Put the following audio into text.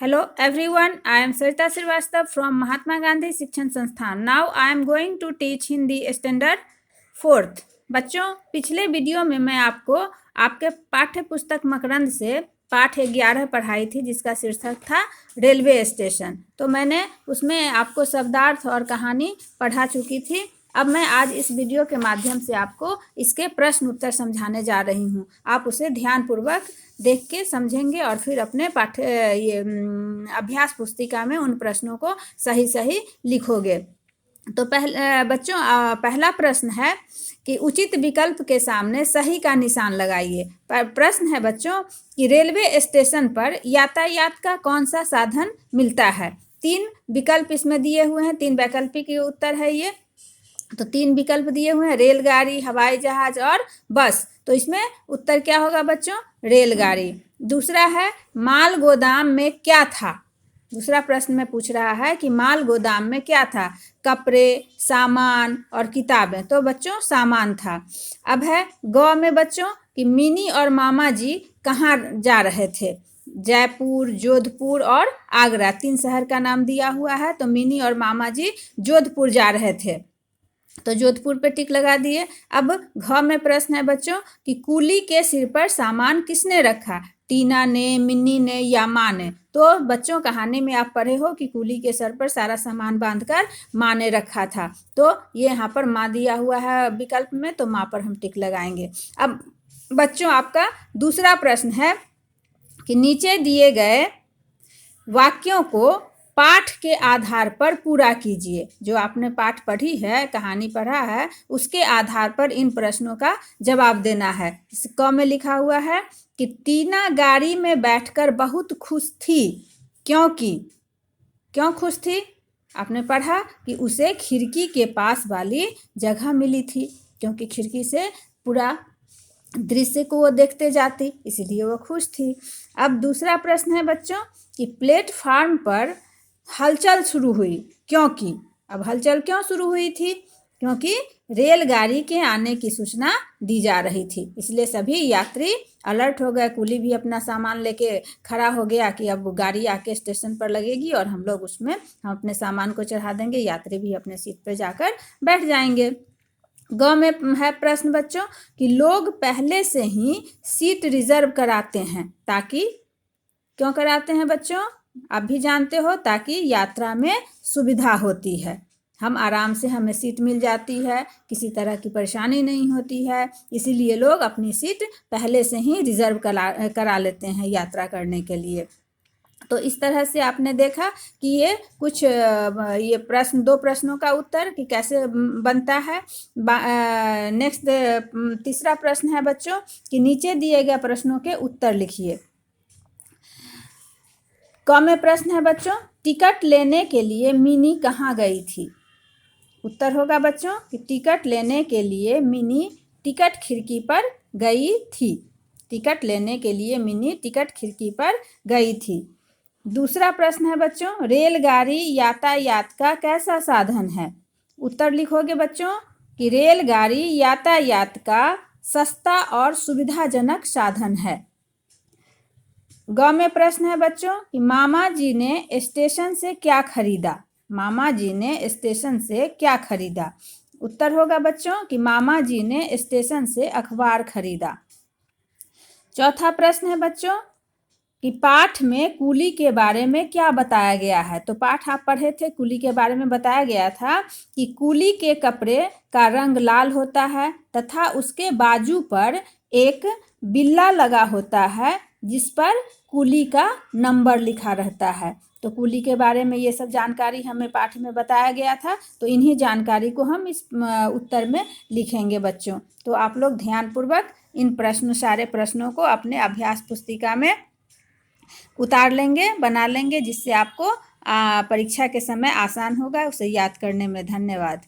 Hello everyone, I am Sarita Srivastava from Mahatma Gandhi शिक्षण संस्थान. Now I am going to teach Hindi standard 4th. बच्चों, पिछले video में मैं आपको आपके पाठ्य पुस्तक मकरंद से पाठ 11 पढ़ाई थी, जिसका शीर्षक था रेलवे स्टेशन. तो मैंने उसमें आपको शब्दार्थ और कहानी पढ़ा चुकी थी. अब मैं आज इस वीडियो के माध्यम से आपको इसके प्रश्न उत्तर समझाने जा रही हूँ. आप उसे ध्यानपूर्वक देख के समझेंगे और फिर अपने अभ्यास पुस्तिका में उन प्रश्नों को सही सही लिखोगे. तो बच्चों, पहला प्रश्न है कि उचित विकल्प के सामने सही का निशान लगाइए. प्रश्न है बच्चों कि रेलवे स्टेशन पर यातायात का कौन सा साधन मिलता है. 3 विकल्प इसमें दिए हुए हैं, 3 वैकल्पिक उत्तर है ये. तो 3 विकल्प दिए हुए हैं, रेलगाड़ी, हवाई जहाज और बस. तो इसमें उत्तर क्या होगा बच्चों? रेलगाड़ी. दूसरा है माल गोदाम में क्या था. दूसरा प्रश्न में पूछ रहा है कि माल गोदाम में क्या था. कपड़े, सामान और किताबें. तो बच्चों सामान था. अब है गौ में बच्चों कि मिनी और मामा जी कहाँ जा रहे थे. जयपुर, जोधपुर और आगरा, 3 शहर का नाम दिया हुआ है. तो मिनी और मामा जी जोधपुर जा रहे थे, तो जोधपुर पे टिक लगा दिए. अब घ में प्रश्न है बच्चों कि कूली के सिर पर सामान किसने रखा. टीना ने, मिन्नी ने या माँ ने. तो बच्चों कहानी में आप पढ़े हो कि कूली के सर पर सारा सामान बांधकर माँ ने रखा था. तो ये यहाँ पर माँ दिया हुआ है विकल्प में, तो माँ पर हम टिक लगाएंगे. अब बच्चों आपका दूसरा प्रश्न है कि नीचे दिए गए वाक्यों को पाठ के आधार पर पूरा कीजिए. जो आपने पाठ पढ़ी है, कहानी पढ़ा है, उसके आधार पर इन प्रश्नों का जवाब देना है. क में लिखा हुआ है कि टीना गाड़ी में बैठकर बहुत खुश थी क्योंकि. क्यों खुश थी? आपने पढ़ा कि उसे खिड़की के पास वाली जगह मिली थी, क्योंकि खिड़की से पूरा दृश्य को वो देखते जाती, इसीलिए वो खुश थी. अब दूसरा प्रश्न है बच्चों कि प्लेटफार्म पर हलचल शुरू हुई क्योंकि. अब हलचल क्यों शुरू हुई थी? क्योंकि रेलगाड़ी के आने की सूचना दी जा रही थी, इसलिए सभी यात्री अलर्ट हो गए. कूली भी अपना सामान लेके खड़ा हो गया कि अब गाड़ी आके स्टेशन पर लगेगी और हम लोग उसमें हम अपने सामान को चढ़ा देंगे, यात्री भी अपने सीट पर जाकर बैठ जाएंगे. ग में है प्रश्न बच्चों कि लोग पहले से ही सीट रिजर्व कराते हैं ताकि. क्यों कराते हैं बच्चों? आप भी जानते हो, ताकि यात्रा में सुविधा होती है, हम आराम से हमें सीट मिल जाती है, किसी तरह की परेशानी नहीं होती है, इसीलिए लोग अपनी सीट पहले से ही रिजर्व करा लेते हैं यात्रा करने के लिए. तो इस तरह से आपने देखा कि ये कुछ ये प्रश्न, 2 प्रश्नों का उत्तर कि कैसे बनता है. नेक्स्ट तीसरा प्रश्न है बच्चों कि नीचे दिए गए प्रश्नों के उत्तर लिखिए. क में प्रश्न है बच्चों टिकट लेने के लिए मिनी कहाँ गई थी. उत्तर होगा बच्चों कि टिकट लेने के लिए मिनी टिकट खिड़की पर गई थी. टिकट लेने के लिए मिनी टिकट खिड़की पर गई थी. दूसरा प्रश्न है बच्चों रेलगाड़ी यातायात का कैसा साधन है. उत्तर लिखोगे बच्चों कि रेलगाड़ी यातायात का सस्ता और सुविधाजनक साधन है. ग में प्रश्न है बच्चों कि मामा जी ने स्टेशन से क्या खरीदा. मामा जी ने स्टेशन से क्या खरीदा. उत्तर होगा बच्चों कि मामा जी ने स्टेशन से अखबार खरीदा. चौथा प्रश्न है बच्चों कि पाठ में कूली के बारे में क्या बताया गया है. तो पाठ आप पढ़े थे, कूली के बारे में बताया गया था कि कूली के कपड़े का रंग लाल होता है तथा उसके बाजू पर एक बिल्ला लगा होता है जिस पर कूली का नंबर लिखा रहता है. तो कूली के बारे में ये सब जानकारी हमें पाठ में बताया गया था, तो इन्हीं जानकारी को हम इस उत्तर में लिखेंगे बच्चों. तो आप लोग ध्यानपूर्वक इन सारे प्रश्नों को अपने अभ्यास पुस्तिका में उतार लेंगे, बना लेंगे, जिससे आपको परीक्षा के समय आसान होगा उसे याद करने में. धन्यवाद.